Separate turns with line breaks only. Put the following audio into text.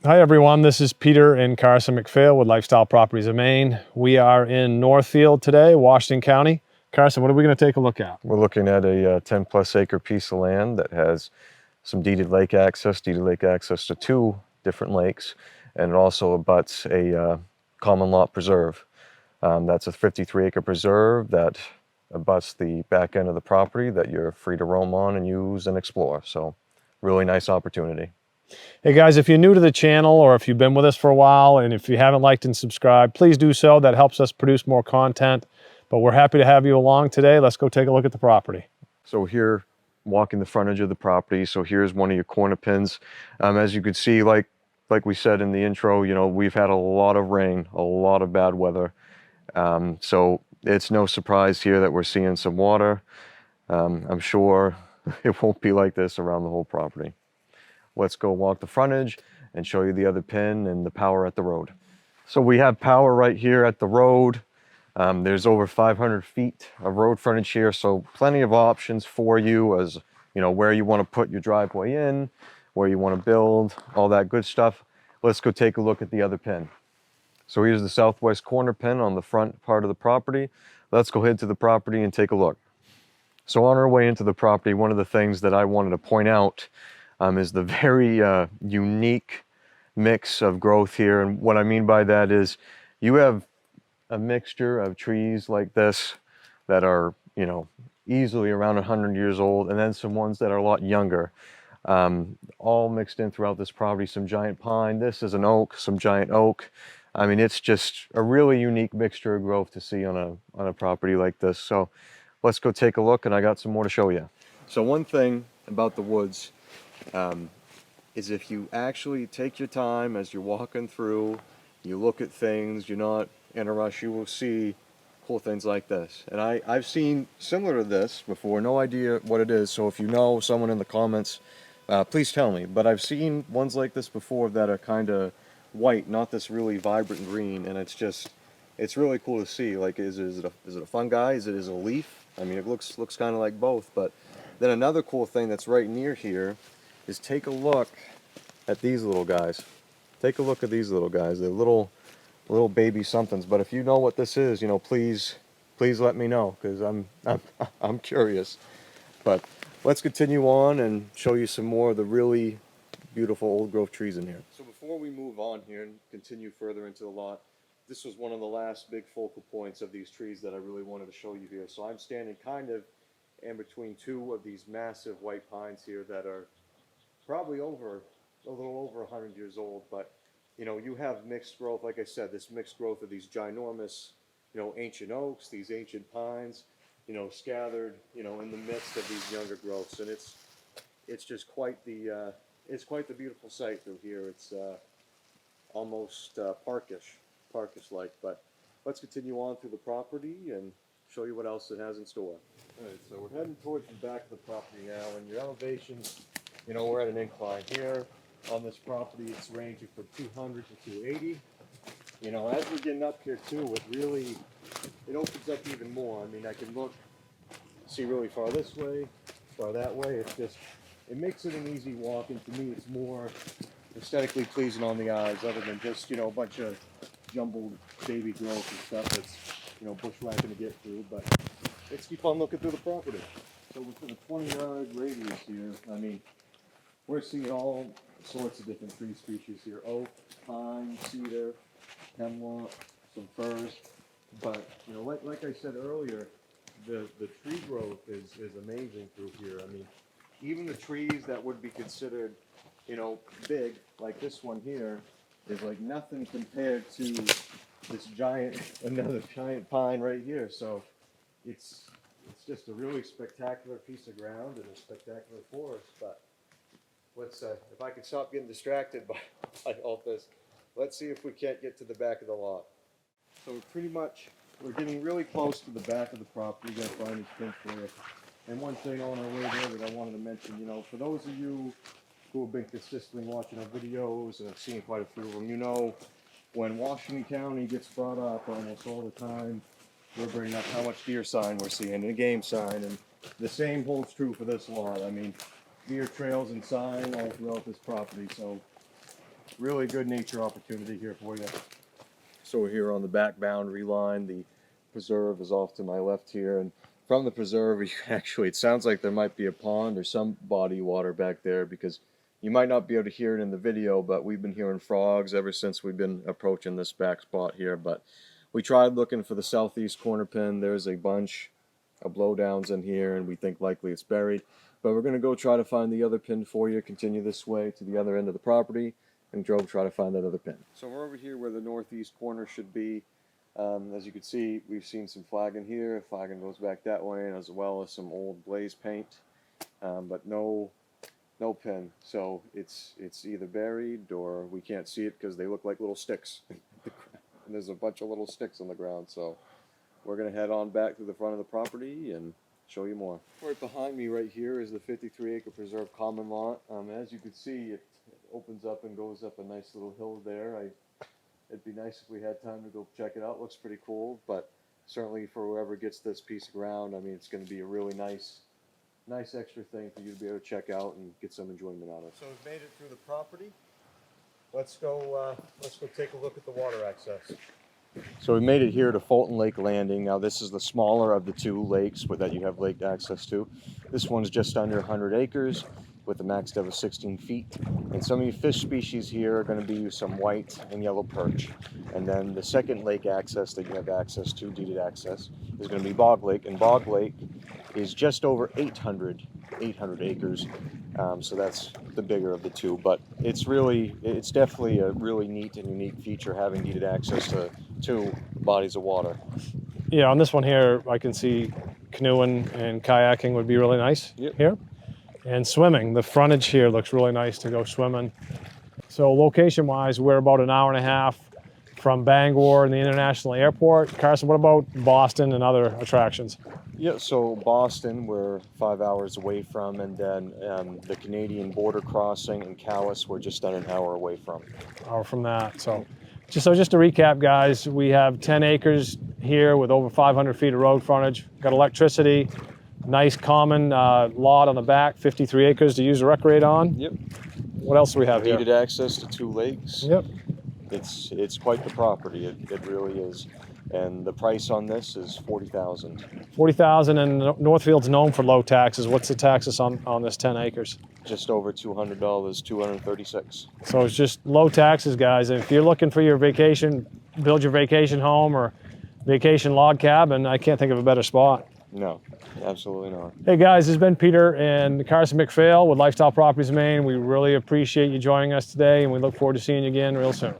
Hi everyone, this is Peter and Carson McPhail with Lifestyle Properties of Maine. We are in Northfield today, Washington County. Carson, what are we going to take a look at?
We're looking at a 10 plus acre piece of land that has some deeded lake access to two different lakes, and it also abuts a common lot preserve. That's a 53 acre preserve that abuts the back end of the property that you're free to roam on and use and explore. So really nice opportunity.
Hey guys, if you're new to the channel or if you've been with us for a while and if you haven't liked and subscribed, please do so. That helps us produce more content. But we're happy to have you along today. Let's go take a look at the property.
So here, walking the frontage of the property. So here's one of your corner pins. As you can see, like we said in the intro, you know, we've had a lot of rain, a lot of bad weather. So it's no surprise here that we're seeing some water. I'm sure it won't be like this around the whole property. Let's go walk the frontage and show you the other pin and the power at the road. So we have power right here at the road. There's over 500 feet of road frontage here, so plenty of options for you as you know where you want to put your driveway in, where you want to build, all that good stuff. Let's go take a look at the other pin. So here's the southwest corner pin on the front part of the property. Let's go head to the property and take a look. So on our way into the property, one of the things that I wanted to point out is the very unique mix of growth here. And what I mean by that is you have a mixture of trees like this that are, you know, easily around 100 years old, and then some ones that are a lot younger, all mixed in throughout this property. Some giant pine, this is an oak, some giant oak. I mean, it's just a really unique mixture of growth to see on a property like this. So let's go take a look, and I got some more to show you. So one thing about the woods is if you actually take your time as you're walking through, you look at things, you're not in a rush, you will see cool things like this. And I've seen similar to this before, no idea what it is. So if you know someone in the comments, please tell me. But I've seen ones like this before that are kind of white, not this really vibrant green. And it's really cool to see. Like, is it a fungi? Is it a leaf? I mean, it looks kind of like both. But then another cool thing that's right near here is take a look at these little guys. Take a look at these little guys. They're little baby somethings. But if you know what this is, you know, please let me know, because I'm curious. But let's continue on and show you some more of the really beautiful old growth trees in here. So before we move on here and continue further into the lot, this was one of the last big focal points of these trees that I really wanted to show you here. So I'm standing kind of in between two of these massive white pines here that are probably a little over 100 years old. But you know, you have mixed growth, like I said, this mixed growth of these ginormous, you know, ancient oaks, these ancient pines, you know, scattered, you know, in the midst of these younger growths. And it's just quite the beautiful sight through here. It's almost parkish like. But let's continue on through the property and show you what else it has in store. All right, so we're heading towards the back of the property now, and your elevations, you know, we're at an incline here. On this property, it's ranging from 200 to 280. You know, as we're getting up here too, it opens up even more. I mean, I can see really far this way, far that way. It makes it an easy walk, and to me, it's more aesthetically pleasing on the eyes, other than just, you know, a bunch of jumbled baby growth and stuff that's, you know, bushwhacking to get through. But let's keep on looking through the property. So within a 20-yard radius here, I mean, we're seeing all sorts of different tree species here: oak, pine, cedar, hemlock, some firs. But you know, like I said earlier, the tree growth is amazing through here. I mean, even the trees that would be considered, you know, big, like this one here, is like nothing compared to this another giant pine right here. So it's just a really spectacular piece of ground and a spectacular forest. But let's, if I could stop getting distracted by all this, let's see if we can't get to the back of the lot. So we're getting really close to the back of the property. We're going to find these pins for you. And one thing on our way there that I wanted to mention, you know, for those of you who have been consistently watching our videos and have seen quite a few of them, you know, when Washington County gets brought up almost all the time, we're bringing up how much deer sign we're seeing and a game sign. And the same holds true for this lot. I mean, deer trails and sign all throughout this property. So really good nature opportunity here for you. So we're here on the back boundary line. The preserve is off to my left here, and from the preserve, you actually, it sounds like there might be a pond or some body of water back there, because you might not be able to hear it in the video, but we've been hearing frogs ever since we've been approaching this back spot here. But we tried looking for the southeast corner pin. There's a bunch of blowdowns in here, and we think likely it's buried. But we're going to go try to find the other pin for you, continue this way to the other end of the property, and try to find that other pin. So we're over here where the northeast corner should be. As you can see, we've seen some flagging here. Flagging goes back that way, as well as some old blaze paint, but no pin. So it's either buried or we can't see it because they look like little sticks. And there's a bunch of little sticks on the ground. So we're gonna head on back to the front of the property and show you more. Right behind me right here is the 53-acre preserve common lot. As you can see, it opens up and goes up a nice little hill there. It'd be nice if we had time to go check it out. It looks pretty cool, but certainly for whoever gets this piece of ground, I mean, it's going to be a really nice extra thing for you to be able to check out and get some enjoyment out of. So we've made it through the property. Let's go take a look at the water access. So we made it here to Fulton Lake Landing. Now this is the smaller of the two lakes that you have lake access to. This one's just under 100 acres with a max depth of 16 feet. And some of your fish species here are going to be some white and yellow perch. And then the second lake access that you have access to, deeded access, is going to be Bog Lake. And Bog Lake is just over 800 acres. So that's the bigger of the two. But it's definitely a really neat and unique feature having deeded access to two bodies of water.
Yeah, on this one here, I can see canoeing and kayaking would be really nice here. And swimming, the frontage here looks really nice to go swimming. So location-wise, we're about an hour and a half from Bangor and the International Airport. Carson, what about Boston and other attractions?
Yeah, so Boston we're 5 hours away from, and then the Canadian border crossing in Calais we're just an hour away from.
Hour from that. So just to recap, guys, we have 10 acres here with over 500 feet of road frontage. Got electricity. Nice common lot on the back, 53 acres to use to recreate on.
Yep.
What else do we have here?
Deeded access to two lakes.
Yep.
It's quite the property. It really is. And the price on this is $40,000.
$40,000, and Northfield's known for low taxes. What's the taxes on this 10 acres?
Just over $200, $236.
So it's just low taxes, guys. And if you're looking for your vacation, build your vacation home or vacation log cabin, I can't think of a better spot.
No, absolutely not.
Hey guys, this has been Peter and Carson McPhail with Lifestyle Properties Maine. We really appreciate you joining us today, and we look forward to seeing you again real soon.